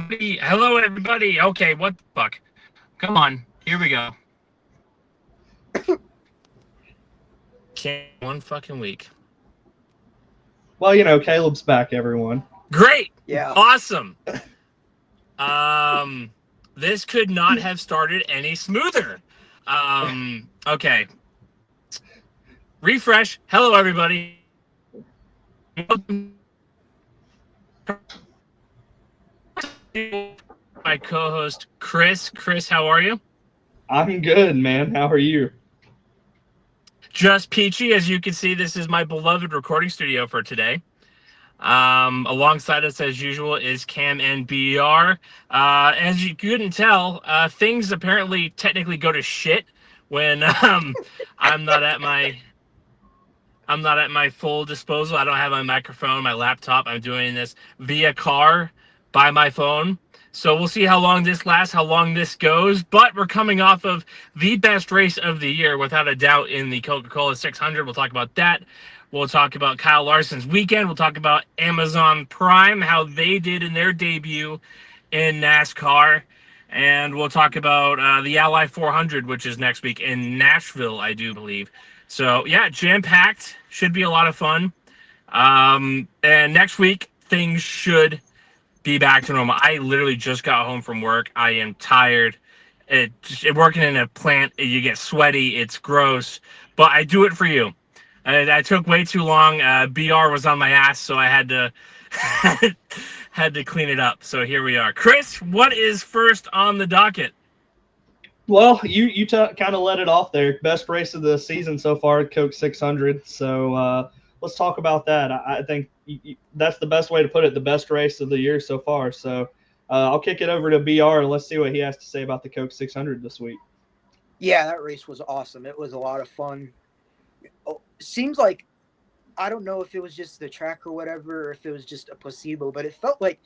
Hello, everybody. Okay, what the fuck? Come on. Here we go. One fucking week. Well, Caleb's back, everyone. Great. Yeah. Awesome. This could not have started any smoother. Okay. Refresh. Hello, everybody. My co-host, Chris. Chris, how are you? I'm good, man. How are you? Just peachy. As you can see, this is my beloved recording studio for today. Alongside us, as usual, is Cam and BR. As you couldn't tell, things apparently technically go to shit when I'm not at my full disposal. I don't have my microphone, my laptop. I'm doing this via car by my phone. So we'll see how long this lasts, how long this goes. But we're coming off of the best race of the year, without a doubt, in the Coca-Cola 600. We'll talk about that. We'll talk about Kyle Larson's weekend. We'll talk about Amazon Prime, how they did in their debut in NASCAR. And we'll talk about the Ally 400, which is next week in Nashville, I do believe. So, yeah, jam-packed. Should be a lot of fun. And next week, things should be back to normal. I literally just got home from work. I am tired. Working in a plant, you get sweaty. It's gross. But I do it for you. I took way too long. BR was on my ass, so I had to had to clean it up. So here we are. Chris, what is first on the docket? Well, you kind of let it off there. Best race of the season so far, Coke 600. So let's talk about that. I think that's the best way to put it. The best race of the year so far. So I'll kick it over to BR and let's see what he has to say about the Coke 600 this week. Yeah, that race was awesome. It was a lot of fun. Seems like, I don't know if it was just the track or whatever, or if it was just a placebo, but it felt like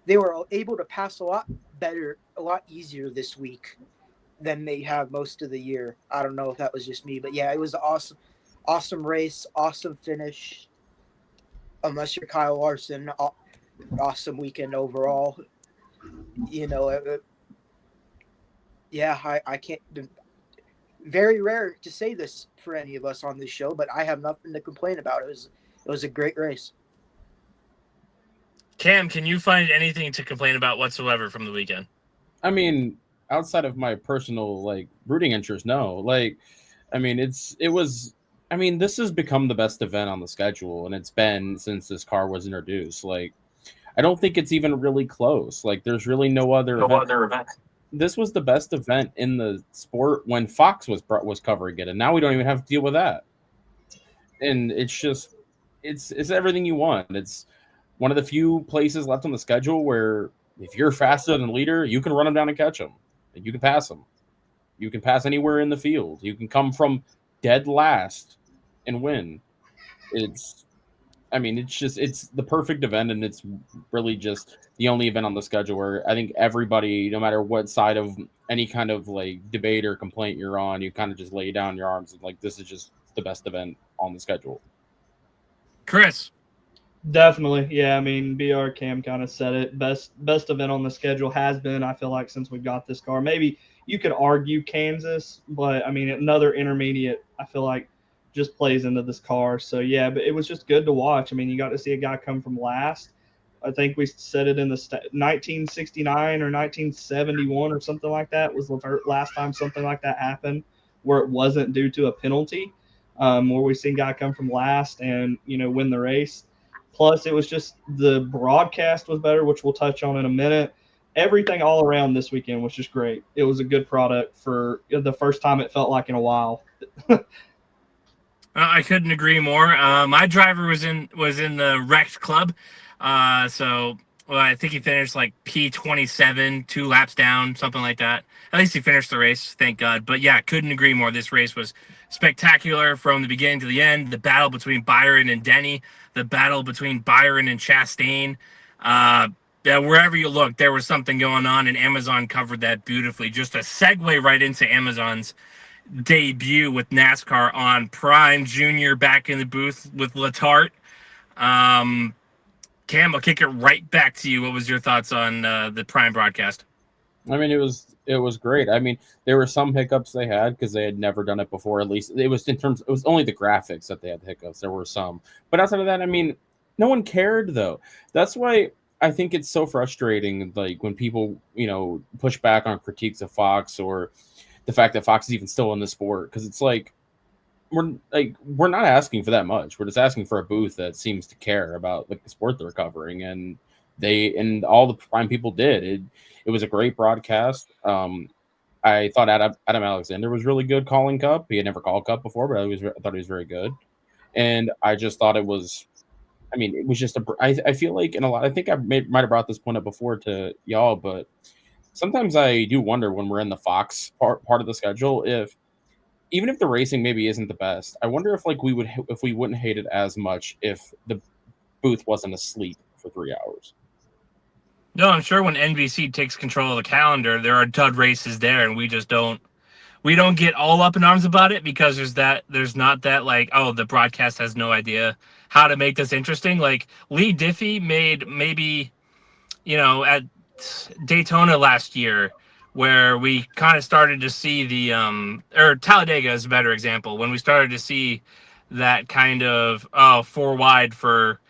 they were able to pass a lot better, a lot easier this week than they have most of the year. I don't know if that was just me, but yeah, it was awesome race, awesome finish. Unless you're Kyle Larson, awesome weekend overall. You know, I can't. Very rare to say this for any of us on this show, but I have nothing to complain about. It was a great race. Cam, can you find anything to complain about whatsoever from the weekend? I mean, outside of my personal rooting interest, no. This has become the best event on the schedule, and it's been since this car was introduced. I don't think it's even really close. There's really no other event. This was the best event in the sport when Fox was covering it, and now we don't even have to deal with that. And it's everything you want. It's one of the few places left on the schedule where if you're faster than the leader, you can run them down and catch them. And you can pass them. You can pass anywhere in the field. You can come from dead last and win. It's the perfect event, and it's really just the only event on the schedule where I think everybody, no matter what side of any kind of debate or complaint you're on, you kind of just lay down your arms and this is just the best event on the schedule. Chris. Definitely. Yeah, I mean, BR Cam kind of said it. Best event on the schedule has been, I feel like, since we've got this car. Maybe you could argue Kansas, but I mean, another intermediate, I feel like, just plays into this car. So yeah, but it was just good to watch. I mean, you got to see a guy come from last. I think we said it in the 1969 or 1971 or something like that was the last time something like that happened, where it wasn't due to a penalty, where we seen a guy come from last and win the race. Plus, it was just the broadcast was better, which we'll touch on in a minute. Everything all around this weekend was just great. It was a good product for the first time it felt like in a while. I couldn't agree more. My driver was in the wrecked club, so I think he finished P27, 2 laps down, something like that. At least he finished the race, thank God. But yeah, couldn't agree more. This race was spectacular from the beginning to the end. The battle between Byron and Denny, the battle between Byron and Chastain. Wherever you look, there was something going on, and Amazon covered that beautifully. Just a segue right into Amazon's debut with NASCAR on Prime. Junior back in the booth with Letarte. Cam, I'll kick it right back to you. What was your thoughts on the Prime broadcast? I mean, it was great. I mean, there were some hiccups they had because they had never done it before. At least it was it was only the graphics that they had hiccups. There were some, but outside of that, I mean, no one cared though. That's why I think it's so frustrating. Like when people, push back on critiques of Fox or the fact that Fox is even still in the sport, because it's like we're not asking for that much. We're just asking for a booth that seems to care about like the sport they're covering, and all the Prime people did. It was a great broadcast. I thought Adam Alexander was really good calling Cup. He had never called Cup before, but I thought he was very good. And I just thought it was. I mean, it was just I feel like in a lot. I think might have brought this point up before to y'all, but sometimes I do wonder when we're in the Fox part of the schedule if even if the racing maybe isn't the best, I wonder if we wouldn't hate it as much if the booth wasn't asleep for 3 hours. No, I'm sure when NBC takes control of the calendar, there are dud races there, and we just don't. We don't get all up in arms about it because there's not that like, oh, the broadcast has no idea how to make this interesting. Like Lee Diffie made maybe, at Daytona last year, where we kind of started to see or Talladega is a better example, when we started to see that kind of four wide for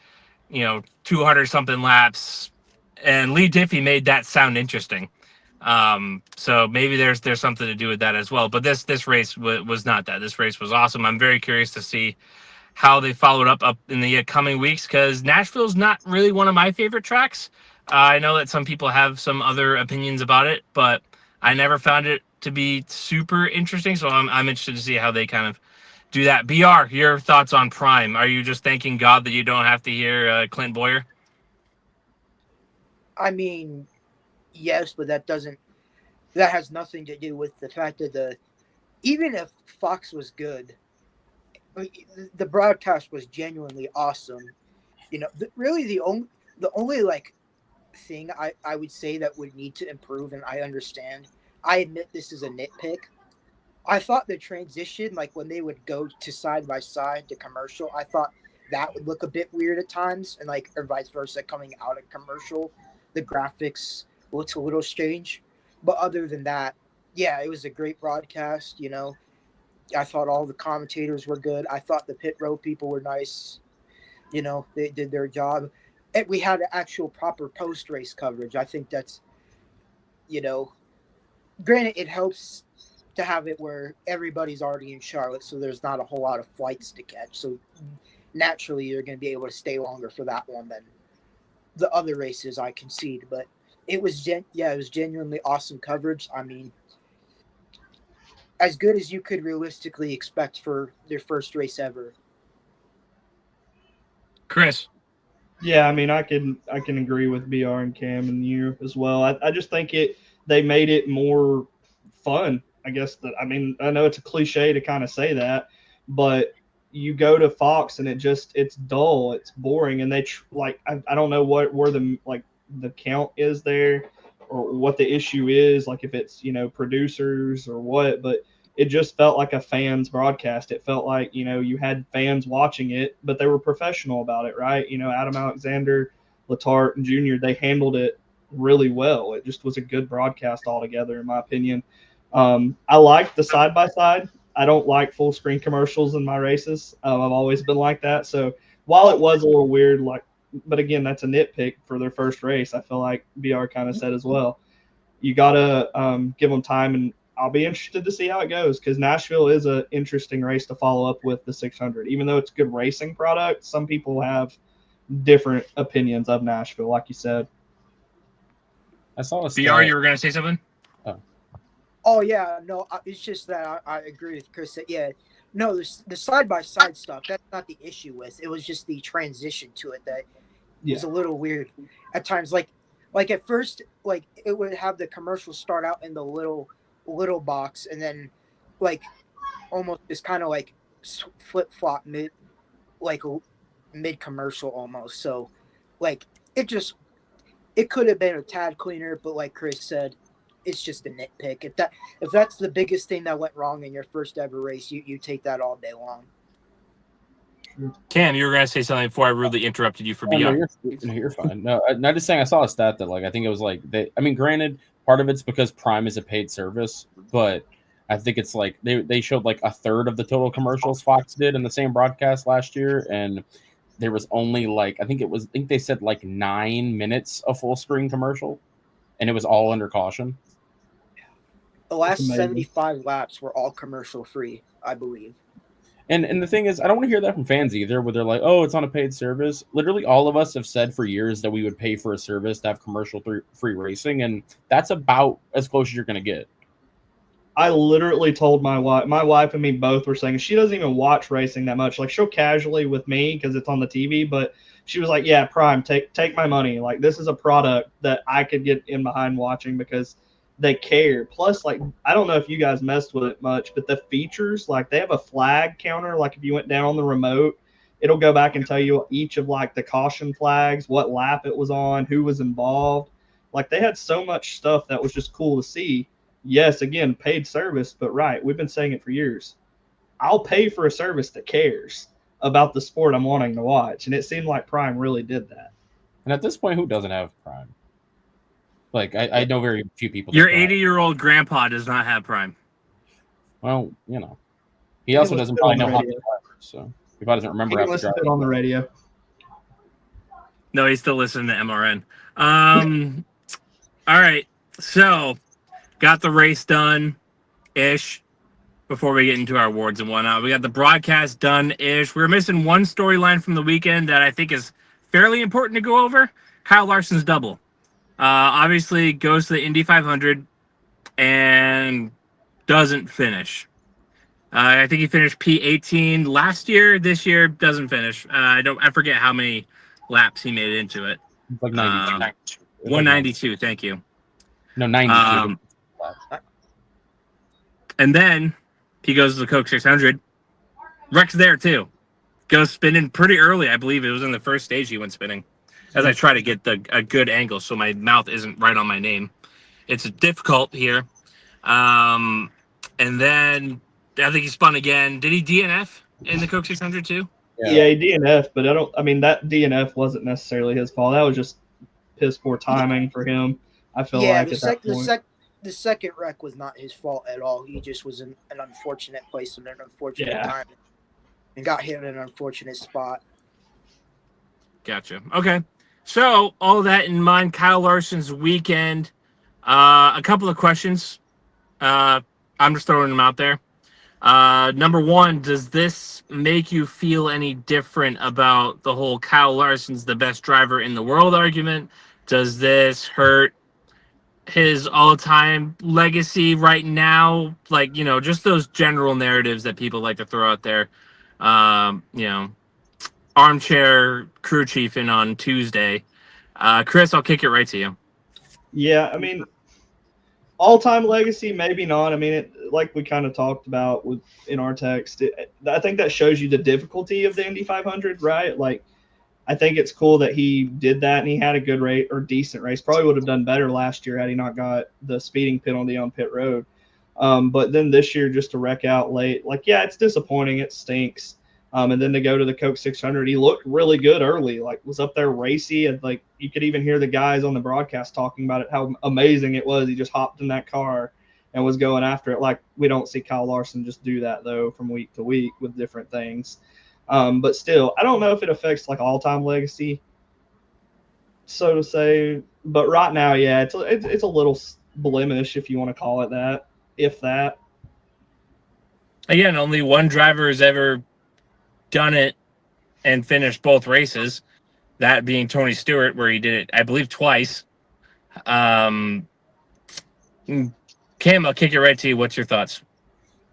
200 something laps, and Lee Diffie made that sound interesting. So maybe there's something to do with that as well. But this race was not that. This race was awesome. I'm very curious to see how they followed up in the coming weeks, because Nashville's not really one of my favorite tracks. I know that some people have some other opinions about it, but I never found it to be super interesting. So I'm interested to see how they kind of do that. BR, your thoughts on Prime? Are you just thanking God that you don't have to hear Clint Boyer? I mean, yes, but that has nothing to do with the fact that even if Fox was good, the broadcast was genuinely awesome. Really the only like thing I would say that would need to improve, and I understand. I admit this is a nitpick. I thought the transition, like when they would go to side by side to commercial, I thought that would look a bit weird at times, and like or vice versa, coming out of commercial, the graphics looks a little strange. But other than that, yeah, it was a great broadcast. I thought all the commentators were good. I thought the pit row people were nice. They did their job. And we had actual proper post race coverage. I think that's, you know, granted, it helps to have it where everybody's already in Charlotte, so there's not a whole lot of flights to catch. So naturally, you're going to be able to stay longer for that one than the other races. I concede, but it was it was genuinely awesome coverage. I mean, as good as you could realistically expect for their first race ever. Chris. Yeah, I mean, I can agree with BR and Cam and you as well. I just think they made it more fun. I guess that I mean I know it's a cliche to kind of say that, but you go to Fox and it's dull, it's boring, and I don't know where the count is there or what the issue is, like if it's producers or what, but it just felt like a fans broadcast. It felt like, you had fans watching it, but they were professional about it, right? Adam Alexander, Letarte, and Junior, they handled it really well. It just was a good broadcast altogether, in my opinion. I like the side by side. I don't like full screen commercials in my races. I've always been like that. So while it was a little weird, but again, that's a nitpick for their first race. I feel like BR kind of said as well. You gotta give them time, and I'll be interested to see how it goes, because Nashville is an interesting race to follow up with the 600. Even though it's a good racing product, some people have different opinions of Nashville, like you said. I saw a BR, you were going to say something? Oh yeah, no, it's just that I agree with Chris that no, the side by side stuff, that's not the issue with. It was just the transition to it that was a little weird at times. Like at first, like it would have the commercial start out in the little box, and then like almost just kind of like flip flop mid commercial almost. So like it could have been a tad cleaner, but like Chris said, it's just a nitpick. If that's the biggest thing that went wrong in your first ever race, you take that all day long. sure. Cam, you were going to say something before I rudely interrupted you for Oh, no, BR. you're fine. No, I'm just saying I saw a stat that like I think it was like I mean, granted, part of it's because Prime is a paid service, but I think it's like they showed like a third of the total commercials Fox did in the same broadcast last year, and there was only like I think they said like 9 minutes of full screen commercial, and it was all under caution. The That's last amazing. 75 laps were all commercial free, I believe. And the thing is, I don't want to hear that from fans either, where they're like, "Oh, it's on a paid service." Literally, all of us have said for years that we would pay for a service to have commercial free racing, and that's about as close as you're going to get. I literally told my wife and me both were saying she doesn't even watch racing that much. Like she'll casually with me because it's on the TV, but she was like, "Yeah, Prime, take my money. Like this is a product that I could get in behind watching because they care. Plus, like I don't know if you guys messed with it much, but the features like they have a flag counter. Like if you went down on the remote, it'll go back and tell you each of like the caution flags, what lap it was on, who was involved. Like they had so much stuff that was just cool to see." Yes, again, paid service, but right, we've been saying it for years. I'll pay for a service that cares about the sport I'm wanting to watch, and it seemed like Prime really did that. And at this point, who doesn't have Prime? Like I know very few people. Your that don't. 80-year-old grandpa does not have Prime. Well, you know, he He also can doesn't listen probably on the know how to radio. drive, so he probably doesn't He remember can how to listen drive. to it on the radio. No, he's still listening to MRN. All right. So, got the race done-ish before we get into our awards and whatnot. We got the broadcast done-ish. We're missing one storyline from the weekend that I think is fairly important to go over. Kyle Larson's double. Obviously, goes to the Indy 500 and doesn't finish. I think he finished P18 last year. This year doesn't finish. I forget how many laps he made into it. It's like 92. It's like 192. Thank you. No, 92. And then he goes to the Coke 600. Wreck's there too. Goes spinning pretty early. I believe it was in the first stage he went spinning. As I try to get a good angle so my mouth isn't right on my name. It's difficult here. And then I think he spun again. Did he DNF in the Coke 600 too? Yeah, he DNF, but I mean, that DNF wasn't necessarily his fault. That was just piss poor timing for him. I feel like at that point. The second wreck was not his fault at all. He just was in an unfortunate place and an unfortunate time and got hit in an unfortunate spot. Gotcha. Okay. So, all that in mind, Kyle Larson's weekend. A couple of questions. I'm just throwing them out there. Number one, does this make you feel any different about the whole Kyle Larson's the best driver in the world argument? Does this hurt his all-time legacy right now? Like, just those general narratives that people like to throw out there. Armchair crew chief in on Tuesday. Chris, I'll kick it right to you. Yeah, I mean, all-time legacy, maybe not. I mean, like we kind of talked about in our text, I think that shows you the difficulty of the Indy 500, right? Like, I think it's cool that he did that and he had a good race or decent race. Probably would have done better last year had he not got the speeding penalty on pit road. But then this year, just to wreck out late, like, yeah, it's disappointing. It stinks. And then to go to the Coke 600, he looked really good early, like was up there racy. And like you could even hear the guys on the broadcast talking about it, how amazing it was. He just hopped in that car and was going after it. Like we don't see Kyle Larson just do that though from week to week with different things. But still, I don't know if it affects like all-time legacy, so to say. But right now, yeah, it's a little blemish if you want to call it that, if that. Again, only one driver has ever done it and finished both races, that being Tony Stewart, where he did it, I believe, twice. Cam, I'll kick it right to you. What's your thoughts?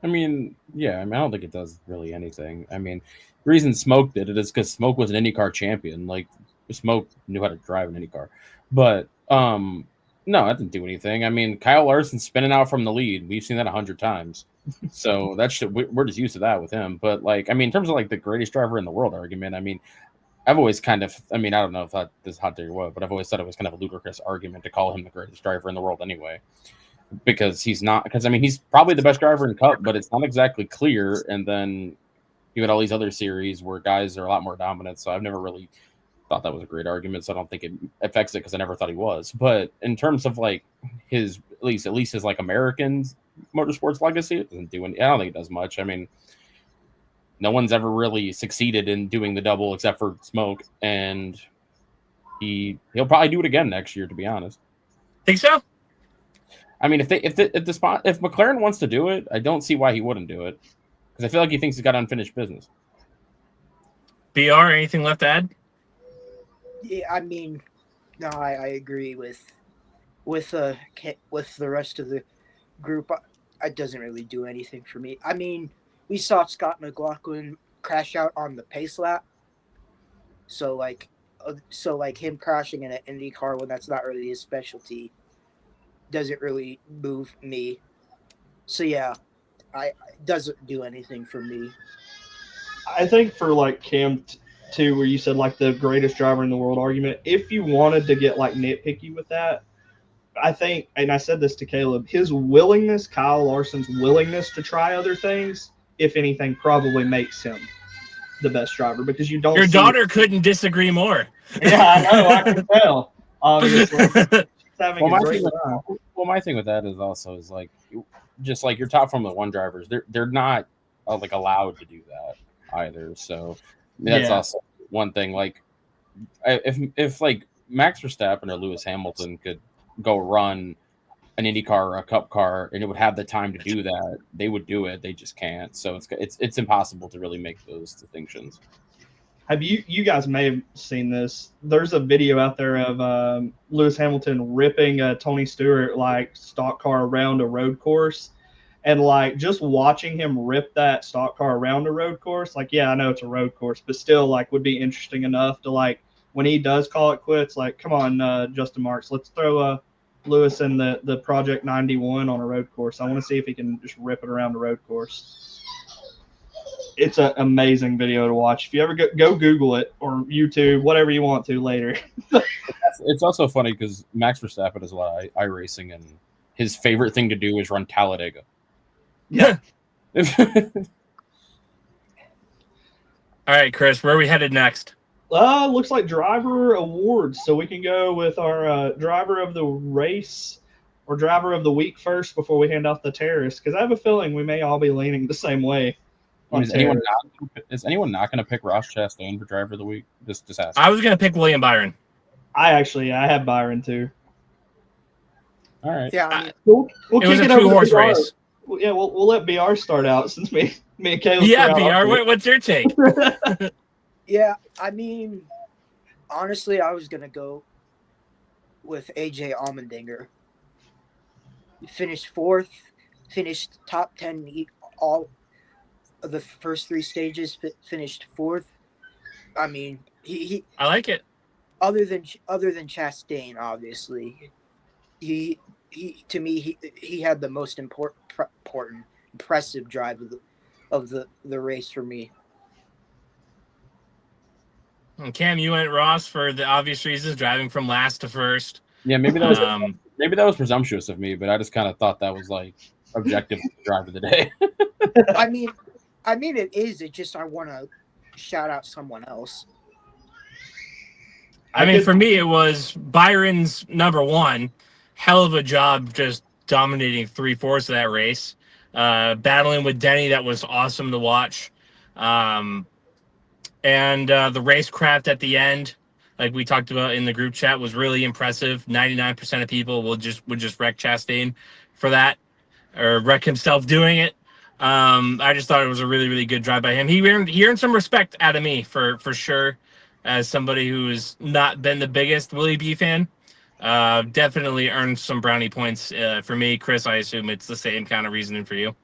I mean, yeah, I don't think it does really anything. I mean, the reason Smoke did it is because Smoke was an IndyCar champion. Like, Smoke knew how to drive an IndyCar. But, no, that didn't do anything. I mean, Kyle Larson spinning out from the lead. We've seen that 100 times. So we're just used to that with him. But, like, I mean, in terms of, like, the greatest driver in the world argument, I mean, I've always kind of, I mean, I don't know if that this hot take or what, but I've always thought it was kind of a ludicrous argument to call him the greatest driver in the world anyway. Because he's not, because I mean, he's probably the best driver in Cup, but it's not exactly clear. And then You had all these other series where guys are a lot more dominant. So I've never really thought that was a great argument. So I don't think it affects it because I never thought he was. But in terms of like his at least his like American motorsports legacy, it doesn't do any. I don't think it does much. I mean, no one's ever really succeeded in doing the double except for Smoke, and he'll probably do it again next year. To be honest, Think so? I mean, if McLaren wants to do it, I don't see why he wouldn't do it because I feel like he thinks he's got unfinished business. BR, anything left to add? Yeah, I mean, no, I agree with the rest of the group. It doesn't really do anything for me. I mean, we saw Scott McLaughlin crash out on the pace lap, so like him crashing in an Indy car when that's not really his specialty doesn't really move me. So yeah, it doesn't do anything for me. I think for like Cam too, where you said like the greatest driver in the world argument, if you wanted to get like nitpicky with that, I think, and I said this to Kaleb, his willingness, Kyle Larson's willingness to try other things, if anything, probably makes him the best driver because you don't. Your daughter couldn't disagree more. Yeah, I know. I can tell. Obviously, she's having a great time. Well, my thing with that is also is like, just like your top Formula One drivers, they're not like allowed to do that either. So that's also one thing. Like, if like Max Verstappen or Lewis Hamilton could go run an IndyCar or a Cup car and it would have the time to do that, they would do it. They just can't. So it's impossible to really make those distinctions. Have you guys may have seen this? There's a video out there of Lewis Hamilton ripping Tony Stewart like stock car around a road course, and like just watching him rip that stock car around a road course. Like, yeah, I know it's a road course, but still, like, would be interesting enough to like when he does call it quits. Like, come on, Justin Marks, let's throw Lewis in the Project 91 on a road course. I want to see if he can just rip it around the road course. It's an amazing video to watch. If you ever go Google it or YouTube, whatever you want to later. It's also funny because Max Verstappen is a lot of iRacing, and his favorite thing to do is run Talladega. Yeah. All right, Chris, where are we headed next? Looks like driver awards. So we can go with our driver of the race or driver of the week first before we hand off the terrorists, because I have a feeling we may all be leaning the same way. Is anyone not going to pick Ross Chastain for driver of the week? Just ask. I was going to pick William Byron. I have Byron too. All right. Yeah, I mean, We'll it was kick a it over to two-horse BR. race. Yeah, we'll let BR start out since me and Caleb. Yeah, BR, what's your take? yeah, I mean, honestly, I was gonna go with AJ Allmendinger. He finished fourth, finished top 10 all of the first three stages. Finished fourth. I mean, I like it. Other than Chastain, obviously, he to me he had the most impressive drive of the race for me. And Cam, you went Ross for the obvious reasons, driving from last to first. Yeah, maybe that was presumptuous of me, but I just kind of thought that was like objective drive of the day. I mean it is. It just I want to shout out someone else. I mean, for me, it was Byron's number one. Hell of a job just dominating 3/4 of that race. Battling with Denny, that was awesome to watch. And the racecraft at the end, like we talked about in the group chat, was really impressive. 99% of people would just wreck Chastain for that, or wreck himself doing it. I just thought it was a really, really good drive by him. He earned some respect out of me for sure, as somebody who's not been the biggest Willie B fan. Definitely earned some brownie points for me. Chris, I assume it's the same kind of reasoning for you.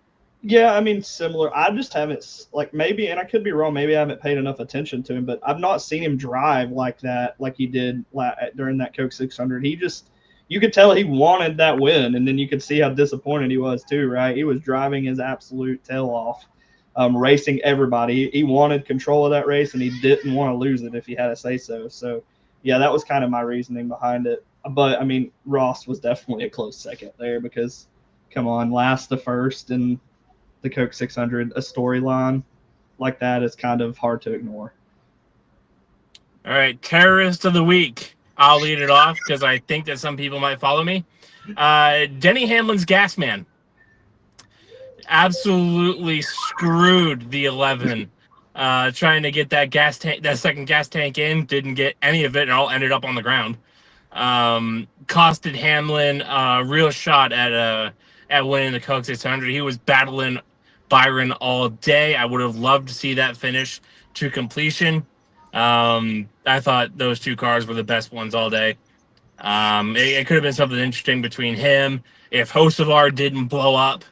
Yeah, I mean, similar. I just haven't, like, maybe, and I could be wrong, maybe I haven't paid enough attention to him, but I've not seen him drive like that, like he did during that Coke 600. You could tell he wanted that win, and then you could see how disappointed he was too, right? He was driving his absolute tail off, racing everybody. He wanted control of that race, and he didn't want to lose it if he had to say so. So, yeah, that was kind of my reasoning behind it. But, I mean, Ross was definitely a close second there because, come on, last to first and the Coke 600, a storyline. like that is kind of hard to ignore. All right, terrorist of the week. I'll lead it off because I think that some people might follow me. Denny Hamlin's gas man absolutely screwed the 11. Trying to get that second gas tank in, didn't get any of it, and all ended up on the ground. Costed Hamlin a real shot at winning the Coke 600. He was battling Byron all day. I would have loved to see that finish to completion. I thought those two cars were the best ones all day. It could have been something interesting between him if Hocevar didn't blow up,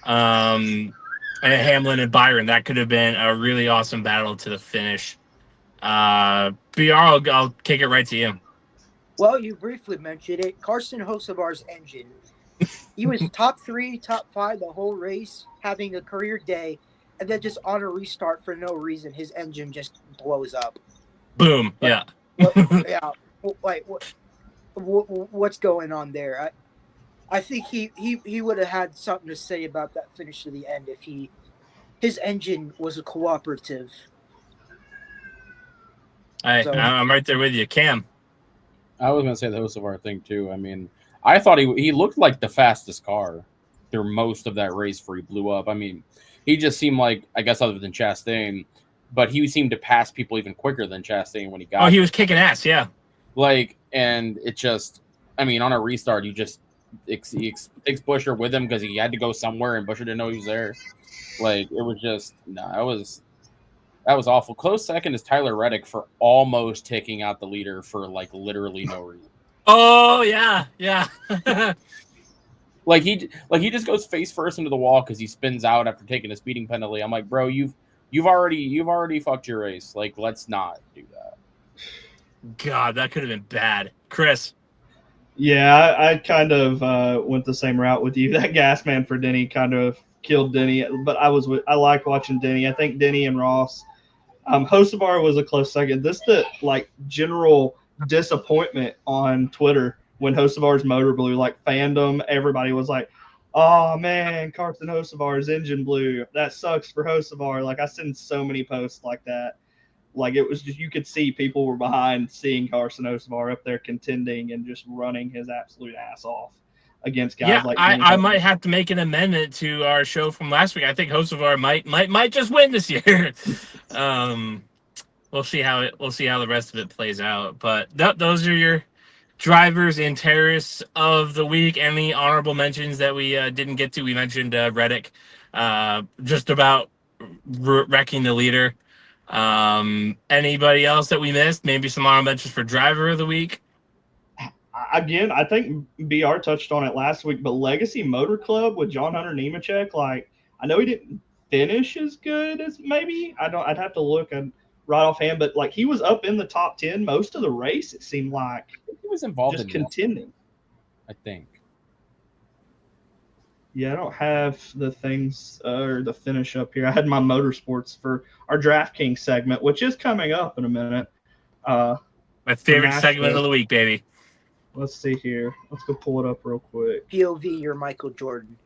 and Hamlin and Byron. That could have been a really awesome battle to the finish. BR, I'll kick it right to you. Well, you briefly mentioned it. Carson Hocevar's engine. He was top 3, top 5 the whole race, having a career day, and then just on a restart for no reason, his engine just blows up. Boom. Yeah. What's going on there? I think he would have had something to say about that finish to the end if his engine was a cooperative. I'm right there with you, Cam. I was going to say the Hocevar thing too. I mean, I thought he looked like the fastest car through most of that race before he blew up. I mean, he just seemed like, I guess other than Chastain, but he seemed to pass people even quicker than Chastain when he got. Oh, he was kicking ass, yeah. And it just, I mean, on a restart, he takes Buescher with him because he had to go somewhere, and Buescher didn't know he was there. It was just that was awful. Close second is Tyler Reddick for almost taking out the leader for literally no reason. Oh yeah. He just goes face first into the wall because he spins out after taking a speeding penalty. I'm like, bro, you've already fucked your race. Let's not do that. God, that could have been bad. Chris. Yeah, I kind of went the same route with you. That gas man for Denny kind of killed Denny, but I like watching Denny. I think Denny and Ross. Hocevar was a close second. This the general disappointment on Twitter when Hocevar's motor blew, fandom. Everybody was like, "Oh man, Carson Hocevar's engine blew. That sucks for Hocevar." I send so many posts like that. It was just, you could see people were behind seeing Carson Hocevar up there contending and just running his absolute ass off against guys like Denny. I might have to make an amendment to our show from last week. I think Hocevar might just win this year. We'll see how the rest of it plays out. But those are your drivers and terrorists of the week. Any honorable mentions that we didn't get to? We mentioned Reddick, just about wrecking the leader. Anybody else that we missed? Maybe some honorable mentions for driver of the week. Again, I think BR touched on it last week, but Legacy Motor Club with John Hunter Nemechek, I know he didn't finish as good as maybe. I'd have to look right offhand, but he was up in the top 10 most of the race. It seemed like he was involved just in contending. I think. Yeah, I don't have the things or the finish up here. I had my motorsports for our DraftKings segment, which is coming up in a minute. My favorite segment of the week, baby. Let's see here. Let's go pull it up real quick. POV, you're Michael Jordan.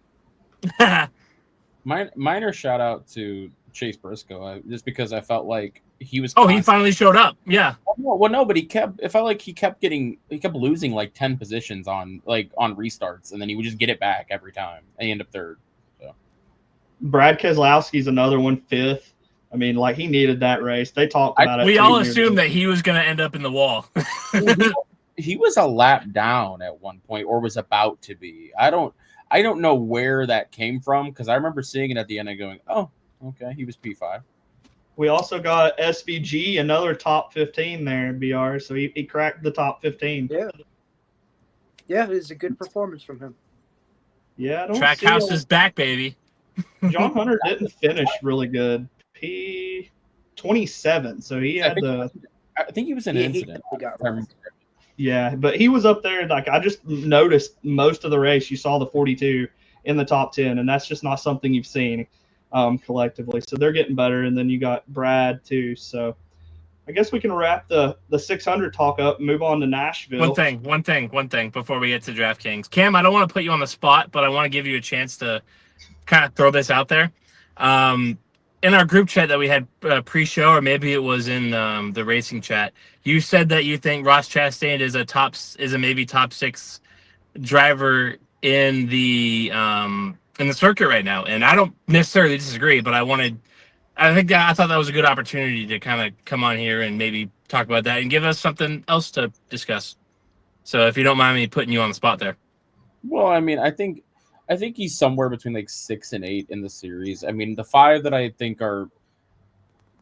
Minor shout out to Chase Briscoe, just because I felt like he was. He finally showed up. Yeah. Well, no, but it felt like he kept losing 10 positions on restarts, and then he would just get it back every time and end up third. So. Brad Keselowski's another one, 5th. I mean, he needed that race. They talked about it. We all assumed that he was going to end up in the wall. He was a lap down at one point, or was about to be. I don't know where that came from, because I remember seeing it at the end and going, "Oh, okay, he was P5." We also got SVG, another top 15 there, BR. So he cracked the top 15. Yeah, it was a good performance from him. Yeah, Trackhouse is back, baby. John Hunter didn't finish really good. P27, so he had I think he was an incident. Yeah, but he was up there. I just noticed most of the race, you saw the 42 in the top 10, and that's just not something you've seen collectively. So they're getting better, and then you got Brad too. So I guess we can wrap the 600 talk up and move on to Nashville. One thing before we get to DraftKings. Cam, I don't want to put you on the spot, but I want to give you a chance to kind of throw this out there. in our group chat that we had pre-show, or maybe it was in the racing chat. You said that you think Ross Chastain is a maybe top 6 driver in the circuit right now, and I don't necessarily disagree, but I thought that was a good opportunity to kind of come on here and maybe talk about that and give us something else to discuss. So if you don't mind me putting you on the spot there. Well, I mean, I think he's somewhere between like 6 and 8 in the series. I mean, the 5 that I think are,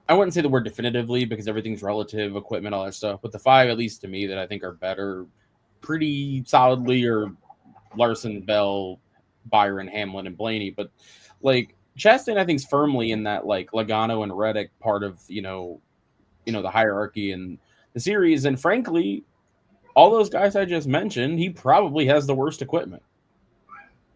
I wouldn't say the word definitively because everything's relative, equipment, all that stuff, but the 5, at least to me, that I think are better pretty solidly are Larson, Bell, Byron, Hamlin, and Blaney. But like Chastain, I think is firmly in that like Logano and Reddick part of the hierarchy in the series. And frankly, all those guys I just mentioned, he probably has the worst equipment.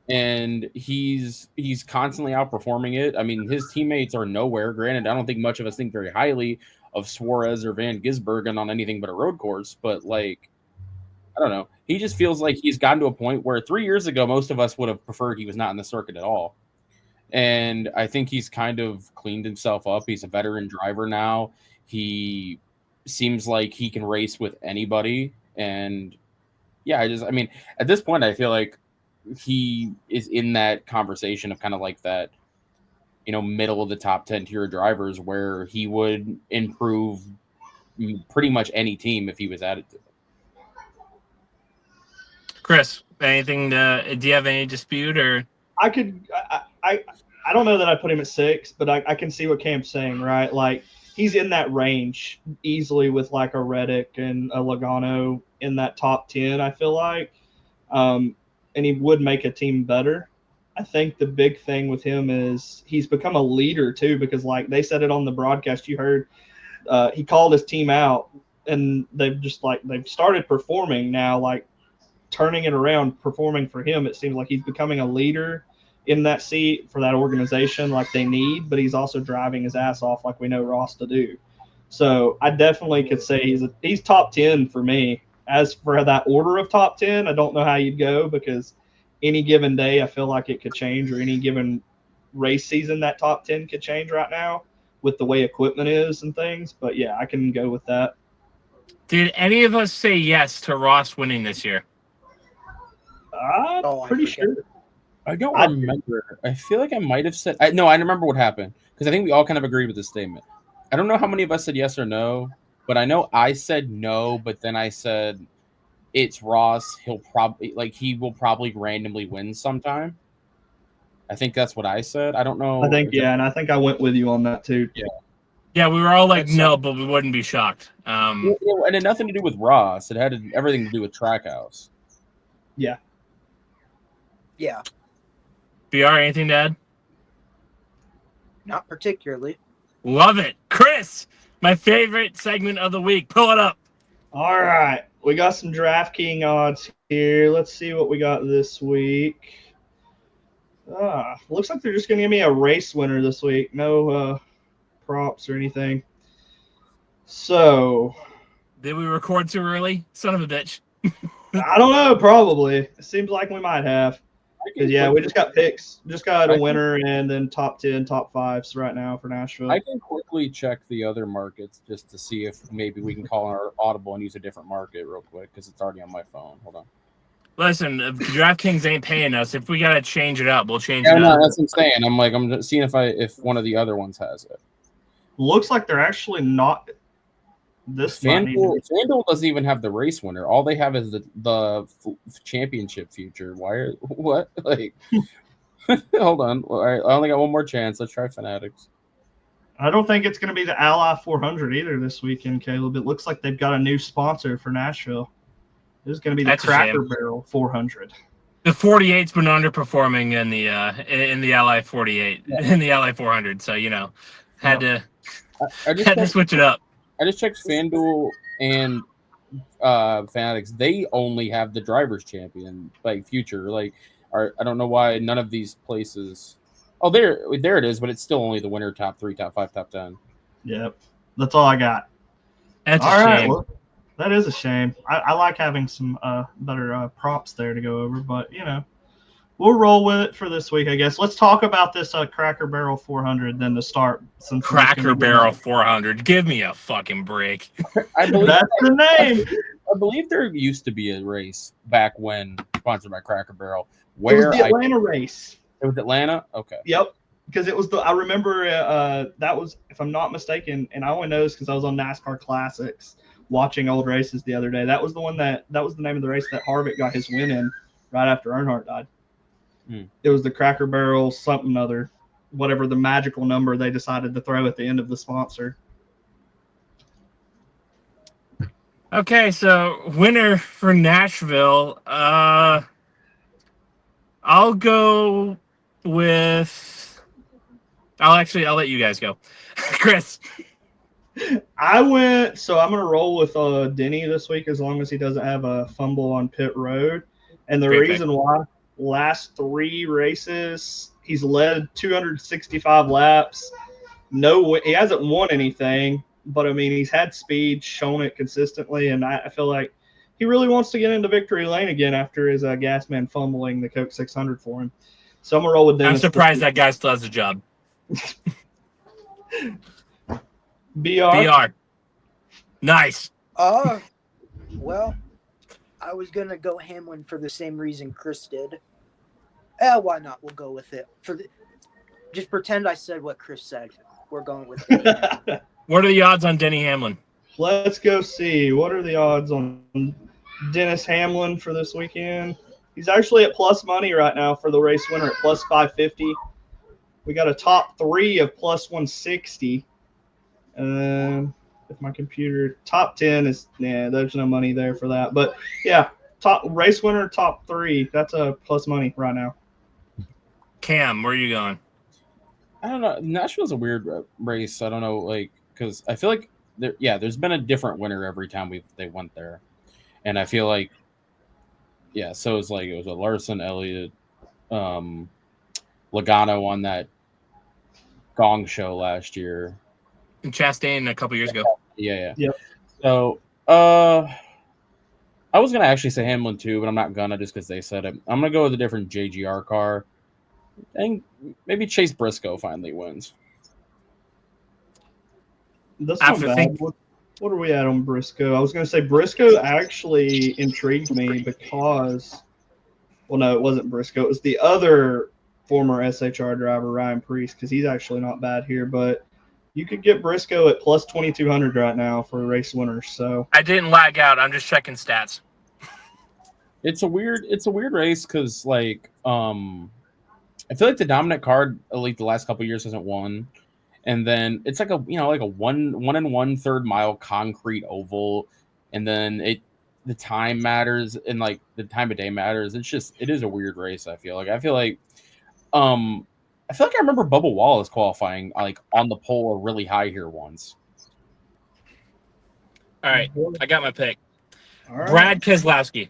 And he's constantly outperforming it. I mean, his teammates are nowhere. Granted, I don't think much of us think very highly of Suarez or Van Gisbergen on anything but a road course. But like, I don't know. He just feels like he's gotten to a point where 3 years ago, most of us would have preferred he was not in the circuit at all. And I think he's kind of cleaned himself up. He's a veteran driver now. He seems like he can race with anybody. And yeah, I mean, at this point, I feel like he is in that conversation of kind of like that, middle of the top 10 tier drivers where he would improve pretty much any team if he was added to it. Chris, anything? Do you have any dispute or? I don't know that I put him at 6, but I can see what Cam's saying, right? Like he's in that range easily with like a Reddick and a Logano in that top 10. I feel like, and he would make a team better. I think the big thing with him is he's become a leader too, because like they said it on the broadcast, you heard he called his team out, and they've started performing now, like turning it around, performing for him. It seems like he's becoming a leader in that seat for that organization like they need, but he's also driving his ass off like we know Ross to do. So I definitely could say he's top 10 for me. As for that order of top 10, I don't know how you'd go because any given day I feel like it could change, or any given race season that top 10 could change right now with the way equipment is and things. But yeah, I can go with that. Did any of us say yes to Ross winning this year? I'm pretty sure. I don't remember. I feel like I might have said no. I remember what happened because I think we all kind of agreed with this statement. I don't know how many of us said yes or no, but I know I said no. But then I said it's Ross. He will probably randomly win sometime. I think that's what I said. I don't know. I think and I think I went with you on that too. Yeah. Yeah, we were all like no, but we wouldn't be shocked. And it had nothing to do with Ross. It had everything to do with Trackhouse. Yeah. Yeah. BR, anything to add? Not particularly. Love it. Chris, my favorite segment of the week. Pull it up. All right. We got some DraftKings odds here. Let's see what we got this week. Looks like they're just going to give me a race winner this week. No props or anything. So. Did we record too early? Son of a bitch. I don't know. Probably. It seems like we might have. Because, yeah, we just got picks. Just got a winner and then top 10, top 5s right now for Nashville. I can quickly check the other markets just to see if maybe we can call our Audible and use a different market real quick because it's already on my phone. Hold on. Listen, if DraftKings ain't paying us, if we got to change it up, we'll change it up. No, that's what I'm saying. I'm just seeing if one of the other ones has it. Looks like they're actually not. This FanDuel doesn't even have the race winner. All they have is the championship future. What? Like, hold on. All right, I only got one more chance. Let's try Fanatics. I don't think it's going to be the Ally 400 either this weekend, Caleb. It looks like they've got a new sponsor for Nashville. This is going to be the Cracker Barrel 400. The 48's been underperforming in the Ally 48 in the Ally 400, so had to switch it up. I just checked FanDuel and Fanatics. They only have the drivers champion future. I don't know why none of these places. Oh, there it is, but it's still only the winner, top 3, top 5, top 10. Yep, that's all I got. That's all a shame. Well, that is a shame. I like having some better props there to go over, but We'll roll with it for this week, I guess. Let's talk about this Cracker Barrel 400 then to start. Since we're just gonna Cracker be Barrel honest. 400. Give me a fucking break. I believe That's the name. I believe there used to be a race back when sponsored by Cracker Barrel It was where the Atlanta race. it was Atlanta. Okay. Yep. Because it was I remember that was, if I'm not mistaken, and I only know this because I was on NASCAR Classics watching old races the other day. That was the one that was the name of the race that Harvick got his win in right after Earnhardt died. It was the Cracker Barrel something other, whatever the magical number they decided to throw at the end of the sponsor. Okay, so winner for Nashville. I'll go with. I'll let you guys go. Chris. I'm going to roll with Denny this week as long as he doesn't have a fumble on pit road. And the Great reason why, last 3 races, he's led 265 laps. He hasn't won anything, but I mean, he's had speed, shown it consistently, and I feel like he really wants to get into victory lane again after his gas man fumbling the Coke 600 for him. So I'm going to roll with Dennis. I'm surprised that guy still has a job. BR. Nice. Well, I was gonna go Hamlin for the same reason Chris did. Why not? We'll go with it. Just pretend I said what Chris said. We're going with it. What are the odds on Denny Hamlin? Let's go see. What are the odds on Dennis Hamlin for this weekend? He's actually at plus money right now for the race winner at plus 550. We got a top 3 of plus 160. If my computer, top 10 is, there's no money there for that. But yeah, top race winner, top 3. That's a plus money right now. Cam, where are you going? I don't know. Nashville's a weird race. I don't know, like, because I feel like there's been a different winner every time they went there, and I feel like, so it was a Larson, Elliott, Logano on that Gong Show last year. And Chastain a couple years ago. Yeah. Yep. So, I was gonna actually say Hamlin too, but I'm not gonna just because they said it. I'm gonna go with a different JGR car, and maybe Chase Briscoe finally wins. That's not bad. What are we at on Briscoe? I was gonna say Briscoe actually intrigued me because, well, no, it wasn't Briscoe. It was the other former SHR driver, Ryan Preece, because he's actually not bad here, but. You could get Briscoe at plus 2,200 right now for race winners. So I didn't lag out. I'm just checking stats. It's a weird race because I feel like the dominant card like the last couple of years hasn't won, and then it's like a 1 1/3 mile concrete oval, and then the time matters and like the time of day matters. It is a weird race. I feel like I remember Bubba Wallace qualifying like on the pole really high here once. All right, I got my pick. all right. Brad Keselowski.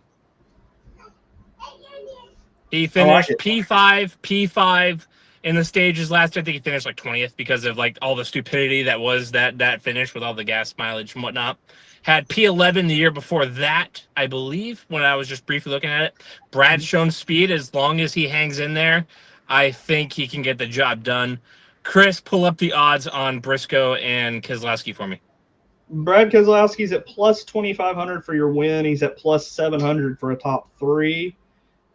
He finished P5 in the stages last year. I think he finished like 20th because of like all the stupidity that was that finish with all the gas mileage and whatnot. Had P11 the year before that, I believe, when I was just briefly looking at it. Brad's shown speed. As long as he hangs in there, I think he can get the job done. Chris, pull up the odds on Briscoe and Keselowski for me. Brad Keselowski's at plus 2,500 for your win. He's at plus 700 for a top 3.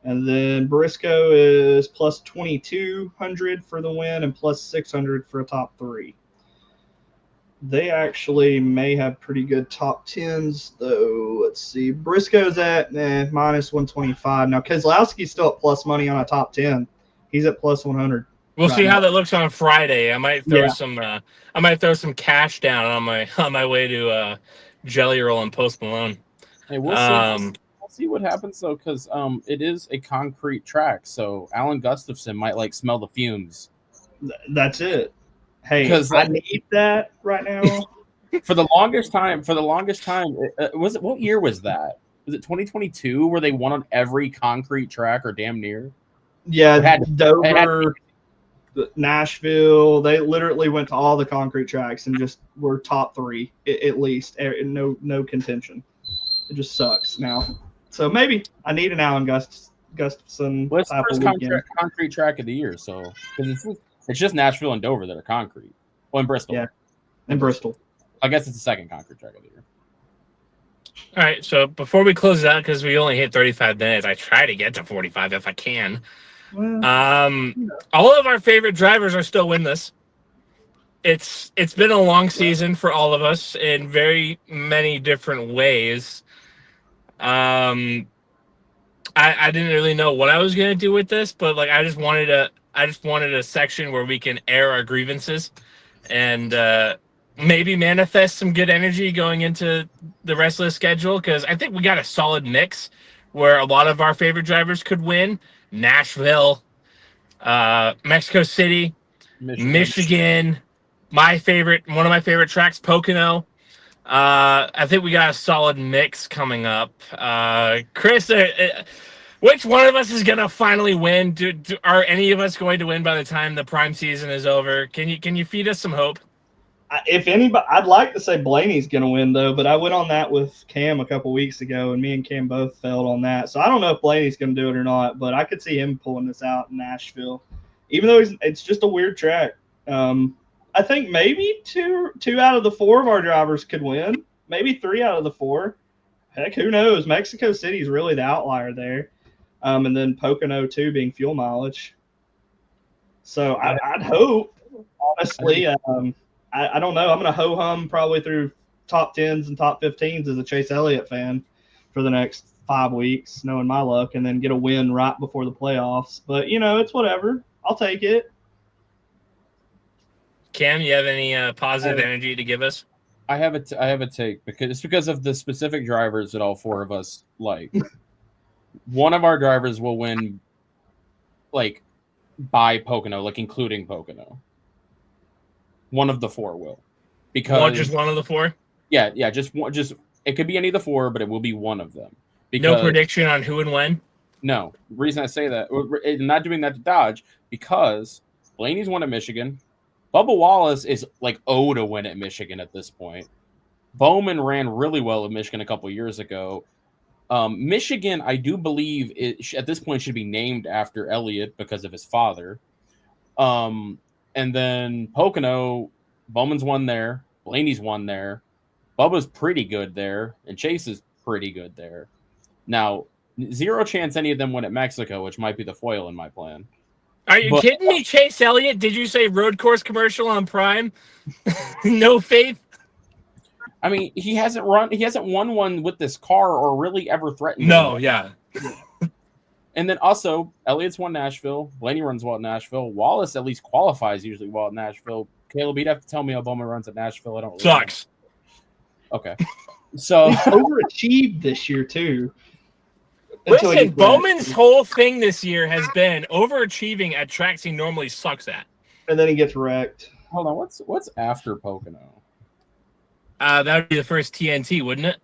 And then Briscoe is plus 2,200 for the win and plus 600 for a top 3. They actually may have pretty good top 10s, though. Let's see. Briscoe's at minus 125. Now, Keselowski's still at plus money on a top 10. He's at plus 100. We'll see how that looks on Friday. I might throw some cash down on my way to Jelly Roll and Post Malone. Hey, we'll see what happens though, because it is a concrete track, so Alan Gustafson might like smell the fumes. That's it. Hey, I need that right now. For the longest time, was it, what year was that? Was it 2022 where they won on every concrete track or damn near? Yeah, Dover, Nashville, they literally went to all the concrete tracks and just were top 3 at least. No contention. It just sucks now. So maybe I need an Alan Gustafson What's the type first of weekend. concrete track of the year? So because it's just Nashville and Dover that are concrete. Well, in Bristol. Yeah, in Bristol. I guess it's the second concrete track of the year. All right, so before we close it out, because we only hit 35 minutes, I try to get to 45 if I can. Well, All of our favorite drivers are still winless. It's been a long season for all of us in very many different ways. I didn't really know what I was gonna do with this, but like I just wanted a section where we can air our grievances and maybe manifest some good energy going into the rest of the schedule, because I think we got a solid mix where a lot of our favorite drivers could win. Nashville, Mexico City, Michigan, one of my favorite tracks, Pocono. I think we got a solid mix coming up. Chris, which one of us is gonna finally win? Are any of us going to win by the time the prime season is over? Can you feed us some hope? If anybody, I'd like to say Blaney's going to win though, but I went on that with Cam a couple weeks ago, and me and Cam both failed on that. So I don't know if Blaney's going to do it or not, but I could see him pulling this out in Nashville, even though it's just a weird track. I think maybe two out of the 4 of our drivers could win, maybe 3 out of the 4. Heck, who knows? Mexico City's really the outlier there, and then Pocono too, being fuel mileage. So I'd hope, honestly. I don't know. I'm going to ho-hum probably through top 10s and top 15s as a Chase Elliott fan for the next 5 weeks, knowing my luck, and then get a win right before the playoffs. But, it's whatever. I'll take it. Cam, you have any positive energy to give us? I have a take because of the specific drivers that all 4 of us like. One of our drivers will win, like, by Pocono, like including Pocono. One of the 4 will, because just one of the 4. Yeah, just one. Just it could be any of the 4, but it will be one of them. No prediction on who and when. No reason I say that. I'm not doing that to dodge, because Blaney's won at Michigan. Bubba Wallace is like owed a win at Michigan at this point. Bowman ran really well at Michigan a couple of years ago. Michigan, I do believe, at this point should be named after Elliott because of his father. And then Pocono, Bowman's won there. Blaney's won there. Bubba's pretty good there. And Chase is pretty good there. Now, 0 chance any of them win at Mexico, which might be the foil in my plan. Are you kidding me, Chase Elliott? Did you say road course commercial on Prime? No faith? I mean, he hasn't won one with this car or really ever threatened. No, yeah. And then also, Elliott's won Nashville. Blaney runs well at Nashville. Wallace at least qualifies usually well at Nashville. Caleb, you'd have to tell me how Bowman runs at Nashville. I don't really Sucks. know. Okay. So He's overachieved this year too. Listen, Bowman's whole thing this year has been overachieving at tracks he normally sucks at. And then he gets wrecked. Hold on, what's after Pocono? That would be the first TNT, wouldn't it?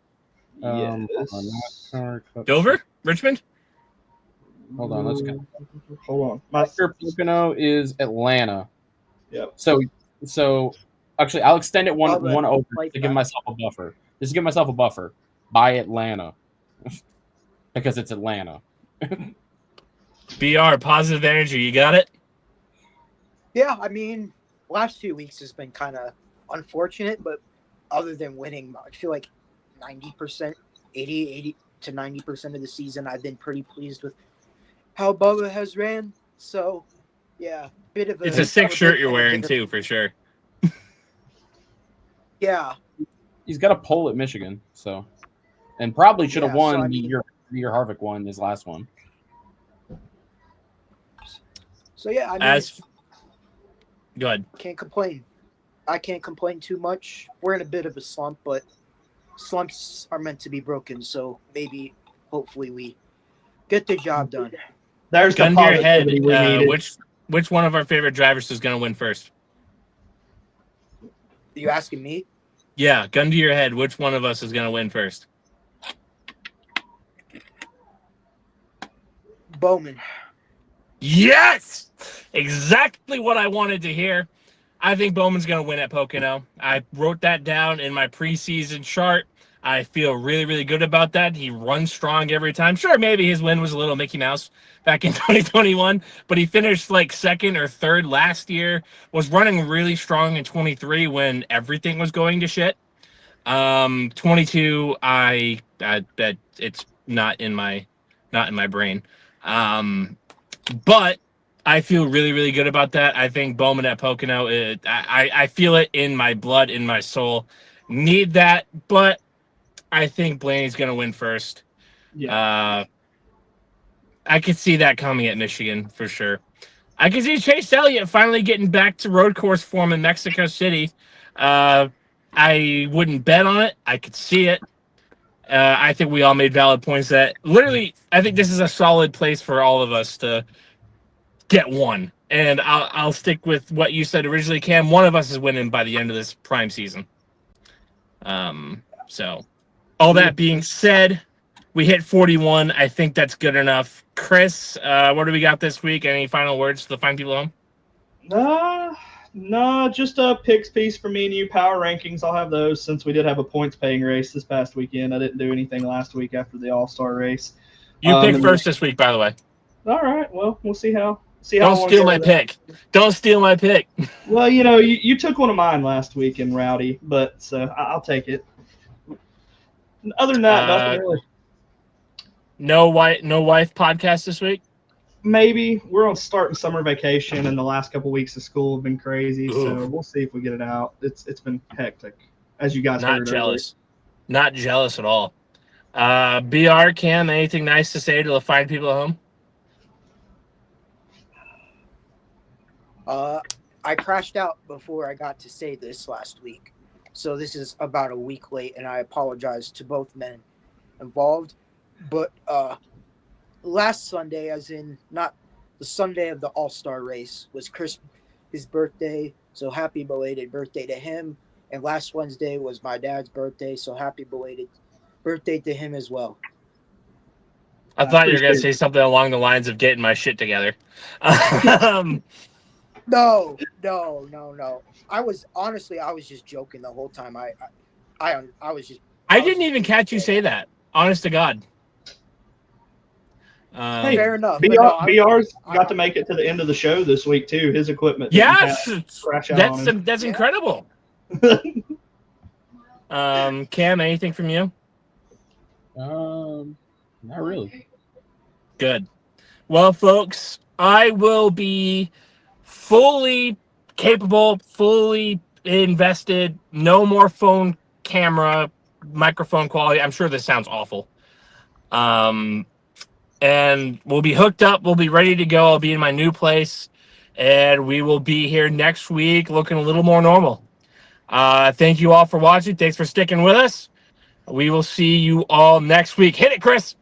Yes. Dover? Richmond? Hold on, let's go. Hold on. After Pocono is Atlanta. Yep. So actually, I'll extend it one over to give myself a buffer. Just to give myself a buffer by Atlanta, because it's Atlanta. BR, positive energy. You got it? Yeah, I mean, last few weeks has been kind of unfortunate, but other than winning, I feel like 90%, 80 to 90% of the season, I've been pretty pleased with how Bubba has ran. So, yeah, bit of a... It's a sick shirt you're wearing, too, for sure. Yeah. He's got a pole at Michigan, so... And probably should have won so, I mean, your Harvick won his last one. So, yeah, I mean... Go ahead. Can't complain. I can't complain too much. We're in a bit of a slump, but slumps are meant to be broken, so maybe, hopefully, we get the job done. There's gun the to your head. which Which one of our favorite drivers is going to win first? Are you asking me? Yeah, gun to your head. Which one of us is going to win first? Bowman. Yes! Exactly what I wanted to hear. I think Bowman's going to win at Pocono. I wrote that down in my preseason chart. I feel really, really good about that. He runs strong every time. Sure, maybe his win was a little Mickey Mouse back in 2021, but he finished like second or third last year, was running really strong in 23 when everything was going to shit. 22, I that it's not in my brain. But I feel really, really good about that. I think Bowman at Pocono, I feel it in my blood, in my soul. Need that, but I think Blaney's going to win first. Yeah. I could see that coming at Michigan for sure. I could see Chase Elliott finally getting back to road course form in Mexico City. I wouldn't bet on it. I could see it. I think we all made valid points that literally, I think this is a solid place for all of us to get one. And I'll stick with what you said originally, Cam. One of us is winning by the end of this prime season. So all that being said, we hit 41. I think that's good enough. Chris, what do we got this week? Any final words to the fine people at home? No, just a picks piece for me and you. Power rankings, I'll have those since we did have a points paying race this past weekend. I didn't do anything last week after the All-Star race. You picked first this week, by the way. All right, well, we'll see how. Don't steal my pick. Don't steal my pick. Well, you took one of mine last week in Rowdy, but so I'll take it. Other than that, nothing really. No wife podcast this week? Maybe. We're on starting summer vacation, and the last couple weeks of school have been crazy. Ooh. So we'll see if we get it out. It's been hectic, as you guys Not heard jealous. Earlier. Not jealous at all. BR, Cam, anything nice to say to the fine people at home? I crashed out before I got to say this last week. So this is about a week late, and I apologize to both men involved. But last Sunday, as in not the Sunday of the All-Star race, was his birthday. So happy belated birthday to him. And last Wednesday was my dad's birthday. So happy belated birthday to him as well. I thought you were going to say something along the lines of getting my shit together. No. I was just joking the whole time. I was just. I didn't even catch you say that. Honest to God. Hey, fair enough. BR's got to make it to the end of the show this week too. His equipment. Yes, that's Yeah. incredible. Cam, anything from you? Not really. Good. Well, folks, I will be fully capable, fully invested. No more phone camera, microphone quality. I'm sure this sounds awful. And we'll be hooked up. We'll be ready to go. I'll be in my new place, and we will be here next week looking a little more normal. Thank you all for watching. Thanks for sticking with us. We will see you all next week. Hit it, Chris.